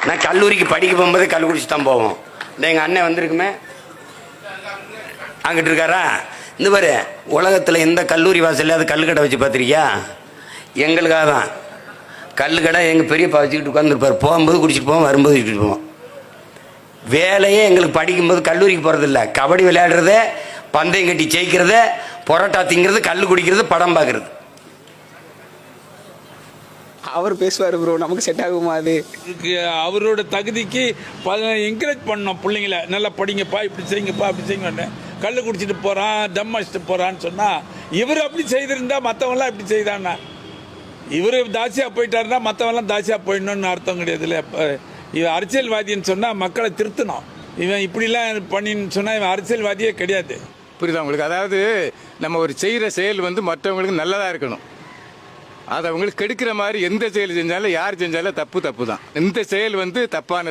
நான் கல்லூரிக்கு படிக்க போகும்போது கல் குடிச்சு தான் போவோம். இந்த எங்கள் அண்ணன் வந்திருக்குமே, அங்கிட்டு இருக்காரா? இந்த பாரு, உலகத்தில் எந்த கல்லூரி வாசல்ல அது கல்லுக்கடை வச்சு பார்த்துருக்கியா? எங்களுக்காக தான் கல்லுக்கடை. எங்கள் பெரியப்பா வச்சுக்கிட்டு உட்காந்துருப்பார். போகும்போது குடிச்சிட்டு போவோம், வரும்போது வச்சுட்டு போவோம். வேலையே எங்களுக்கு படிக்கும்போது கல்லூரிக்கு போகிறதில்ல, கபடி விளையாடுறது, பந்தயம் கட்டி ஜெயிக்கிறது, பொரோட்டா திங்கிறது, கல் குடிக்கிறது, படம் பார்க்குறது. அவர் பேசுவார் ப்ரோ, நமக்கு செட் ஆகுமா அது? அவரோட தகுதிக்கு என்கரேஜ் பண்ணோம் பிள்ளைங்கள. நல்லா படிங்கப்பா, இப்படி செய்யுங்கப்பா, அப்படி செய்யுங்க. கல் குடிச்சிட்டு போகிறான், தம் அடிச்சுட்டு போகிறான்னு சொன்னால், இவர் அப்படி செய்திருந்தா மற்றவங்களாம் இப்படி செய்தான்னா, இவர் தாசியாக போயிட்டாருன்னா மற்றவங்களாம் தாசியாக போயிடணும்னு அர்த்தம் கிடையாது இல்லை. இவன் அரசியல்வாதின்னு சொன்னால் மக்களை திருத்தணும். இவன் இப்படிலாம் பண்ணின்னு சொன்னால் இவன் அரசியல்வாதியே கிடையாது. புரியுதா உங்களுக்கு? அதாவது நம்ம ஒரு செய்கிற செயல் வந்து மற்றவங்களுக்கு நல்லதாக இருக்கணும். அதை அவங்களுக்கு கெடுக்கிற மாதிரி எந்த செயல் செஞ்சாலும் யார் செஞ்சாலும் தப்பு தான். இந்த செயல் வந்து தப்பானது.